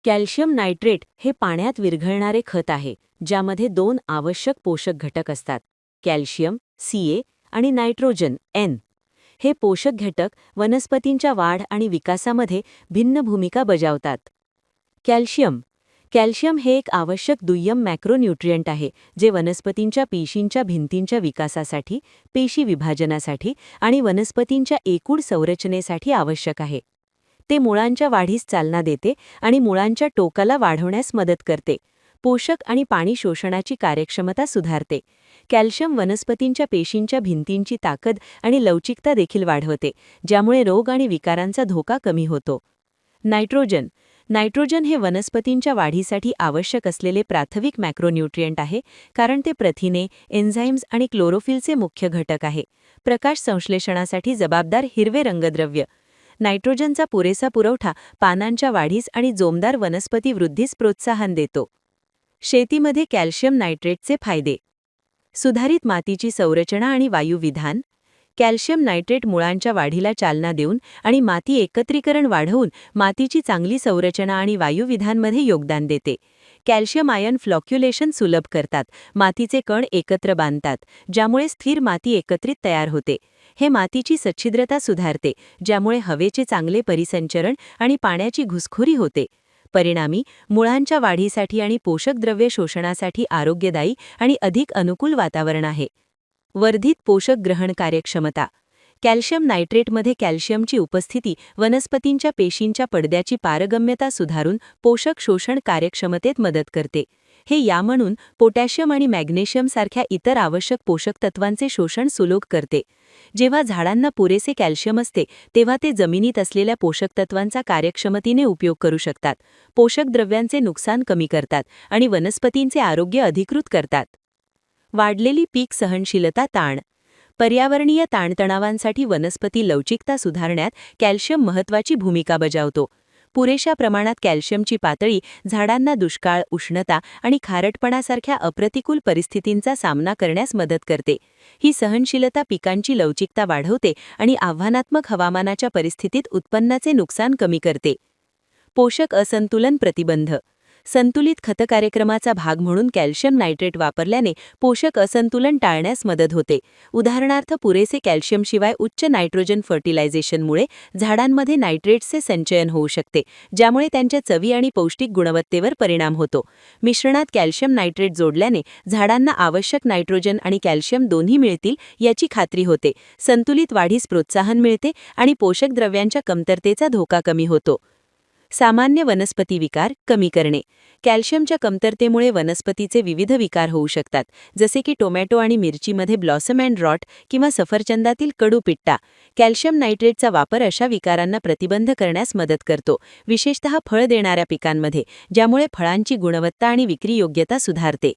Calcium nitrate हे पाण्यात विरघळणारे खत आहे, ज्यामध्ये दोन आवश्यक पोषक घटक असतात: कॅल्शियम Ca आणि नायट्रोजन N. हे पोषक घटक वनस्पतींच्या वाढ आणि विकासामध्ये भिन्न भूमिका बजावतात. कॅल्शियम हे एक आवश्यक दुय्यम मॅक्रोन्यूट्रिएंट आहे, जे वनस्पतींच्या पेशींच्या भिंतींच्या विकासासाठी, पेशी विभाजनासाठी आणि वनस्पतींच्या एकूण संरचनेसाठी आवश्यक आहे. ते मुळांच्या वाढीस चालना देते आणि मुळांच्या टोकाला वाढवण्यास मदत करते. पोषक आणि पाणी शोषणाची कार्यक्षमता सुधारते. कॅल्शियम वनस्पतींच्या पेशींच्या भिंतींची ताकद आणि लवचिकता देखील वाढवते, ज्यामुळे रोग आणि विकारांचा धोका कमी होतो. नायट्रोजन हे वनस्पतींच्या वाढीसाठी आवश्यक असलेले प्राथमिक मॅक्रोन्यूट्रिएंट आहे, कारण ते प्रथिने, एन्झाईम्स आणि क्लोरोफिलचे मुख्य घटक आहे. प्रकाश संश्लेषणासाठी जबाबदार हिरवे रंगद्रव्य. नायट्रोजनचा पुरेसा पुरवठा पानांच्या वाढीस आणि जोमदार वनस्पती वृद्धीस प्रोत्साहन देतो. शेतीमध्ये कॅल्शियम नायट्रेटचे फायदे: सुधारित मातीची संरचना आणि वायुविधान. कॅल्शियम नायट्रेट मुळांच्या वाढीला चालना देऊन आणि माती एकत्रीकरण वाढवून मातीची चांगली संरचना आणि वायुविधानमध्ये योगदान देते. कॅल्शियम आयन फ्लॉक्युलेशन सुलभ करतात, मातीचे कण एकत्र बांधतात, ज्यामुळे स्थिर माती एकत्रित तयार होते. हे मातीची सच्छिद्रता सुधारते, ज्यामुळे हवेचे चांगले परिसंचरण आणि पाण्याची घुसखोरी होते. परिणामी मुळांच्या वाढीसाठी आणि पोषक द्रव्ये शोषणासाठी आरोग्यदायी आणि अधिक अनुकूल वातावरण आहे. वर्धित पोषक ग्रहण कार्यक्षमता. कॅल्शियम नायट्रेटमध्ये कॅल्शियमची उपस्थिती वनस्पतींच्या पेशींच्या पडद्याची पारगम्यता सुधारून पोषक शोषण कार्यक्षमतेत मदत करते. हे यामधून पोटॅशियम आणि मॅग्नेशियम सारख्या इतर आवश्यक पोषक तत्वांचे शोषण सुलभ करते. जेव्हा झाडांना पुरेसे कॅल्शियम असते, तेव्हा ते जमिनीत असलेल्या पोषक तत्वांचा कार्यक्षमतेने उपयोग करू शकतात, पोषक द्रव्यांचे नुकसान कमी करतात आणि वनस्पतींचे आरोग्य अधिकृत करतात. वाढलेली पीक सहनशीलता ताण. पर्यावरणीय ताणतणावांसाठी वनस्पती लवचिकता सुधारण्यात कॅल्शियम महत्त्वाची भूमिका बजावतो. पुरेशा प्रमाणात कॅल्शियमची पातळी झाडांना दुष्काळ, उष्णता आणि खारटपणासारख्या अप्रतिकूल परिस्थितींचा सामना करण्यास मदत करते. ही सहनशीलता पिकांची लवचिकता वाढवते आणि आव्हानात्मक हवामानाच्या परिस्थितीत उत्पन्नाचे नुकसान कमी करते. पोषक असंतुलन प्रतिबंध. संतुलित खत कार्यक्रमाचा भाग म्हणून कॅल्शियम नायट्रेट वापरल्याने पोषक असंतुलन टाळण्यास मदत होते. उदाहरणार्थ, पुरेसे कॅल्शियमशिवाय उच्च नायट्रोजन फर्टिलायझेशनमुळे झाडांमध्ये नायट्रेट्सचे संचयन होऊ शकते, ज्यामुळे त्यांच्या चवी आणि पौष्टिक गुणवत्तेवर परिणाम होतो. मिश्रणात कॅल्शियम नायट्रेट जोडल्याने झाडांना आवश्यक नायट्रोजन आणि कॅल्शियम दोन्ही मिळतील याची खात्री होते. संतुलित वाढीस प्रोत्साहन मिळते आणि पोषक द्रव्यांच्या कमतरतेचा धोका कमी होतो. सामान्य वनस्पती विकार कमी करणे. कॅल्शियमच्या कमतरतेमुळे वनस्पतीचे विविध विकार होऊ शकतात, जसे की टोमॅटो आणि मिरचीमध्ये ब्लॉसम अँड रॉट किंवा सफरचंदातील कडू पिट्टा. कॅल्शियम नायट्रेटचा वापर अशा विकारांना प्रतिबंध करण्यास मदत करतो, विशेषतः फळ देणाऱ्या पिकांमध्ये, ज्यामुळे फळांची गुणवत्ता आणि विक्री योग्यता सुधारते.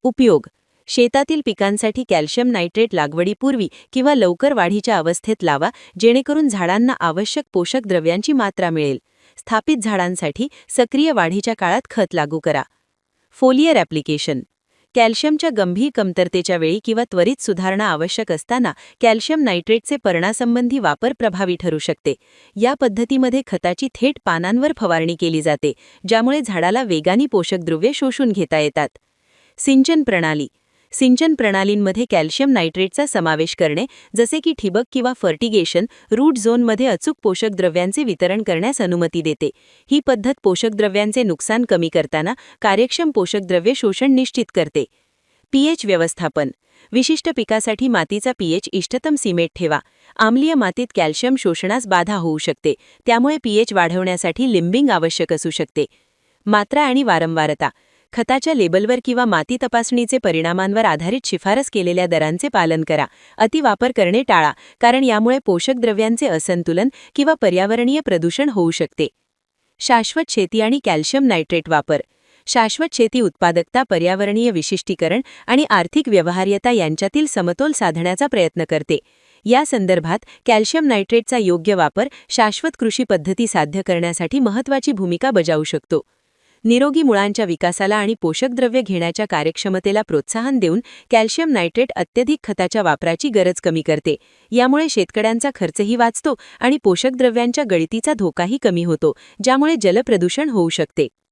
उपयोग. शेतातील पिकांसाठी कॅल्शियम नायट्रेट लागवडीपूर्वी किंवा लवकर वाढीच्या अवस्थेत लावा, जेणेकरून झाडांना आवश्यक पोषक द्रव्यांची मात्रा मिळेल. स्थापित झाडांसाठी सक्रिय वाढीच्या काळात खत लागू करा. फोलियर ॲप्लिकेशन. कॅल्शियमच्या गंभीर कमतरतेच्या वेळी किंवा त्वरित सुधारणा आवश्यक असताना कॅल्शियम नायट्रेटचे पर्णासंबंधी वापर प्रभावी ठरू शकते. या पद्धतीमध्ये खताची थेट पानांवर फवारणी केली जाते, ज्यामुळे झाडाला वेगाने पोषक द्रव्ये शोषून घेता येतात. सिंचन प्रणाली. सिंचन प्रणालींमध्ये कॅल्शियम नायट्रेटचा समावेश करणे, जसे की ठिबक किंवा फर्टिगेशन, रूट झोनमध्ये अचूक पोषक द्रव्यांचे वितरण करण्यास अनुमती देते. ही पद्धत पोषक द्रव्यांचे नुकसान कमी करताना कार्यक्षम पोषक द्रव्ये शोषण निश्चित करते. पीएच व्यवस्थापन. विशिष्ट पिकासाठी मातीचा पीएच इष्टतम सीमेत ठेवा. आम्लीय मातीत कॅल्शियम शोषणास बाधा होऊ शकते, त्यामुळे पीएच वाढवण्यासाठी लिंबिंग आवश्यक असू शकते. मात्रा आणि वारंवारता. खताच्या लेबलवर किंवा माती तपासणीचे परिणामांवर आधारित शिफारस केलेल्या दरांचे पालन करा. अतिवापर करणे टाळा, कारण यामुळे पोषक द्रव्यांचे असंतुलन किंवा पर्यावरणीय प्रदूषण होऊ शकते. शाश्वत शेती आणि कॅल्शियम नायट्रेट वापर. शाश्वत शेती उत्पादकता, पर्यावरणीय विशिष्टीकरण आणि आर्थिक व्यवहार्यता यांच्यातील समतोल साधण्याचा प्रयत्न करते. या संदर्भात कॅल्शियम नायट्रेटचा योग्य वापर शाश्वत कृषी पद्धती साध्य करण्यासाठी महत्त्वाची भूमिका बजावू शकतो. निरोगी मुळांच्या विकासाला आणि पोषकद्रव्ये घेण्याच्या कार्यक्षमतेला प्रोत्साहन देऊन कॅल्शियम नायट्रेट अत्यधिक खताच्या वापराची गरज कमी करते. यामुळे शेतकऱ्यांचा खर्चही वाचतो आणि पोषकद्रव्यांच्या गळतीचा धोकाही कमी होतो, ज्यामुळे जलप्रदूषण होऊ शकते.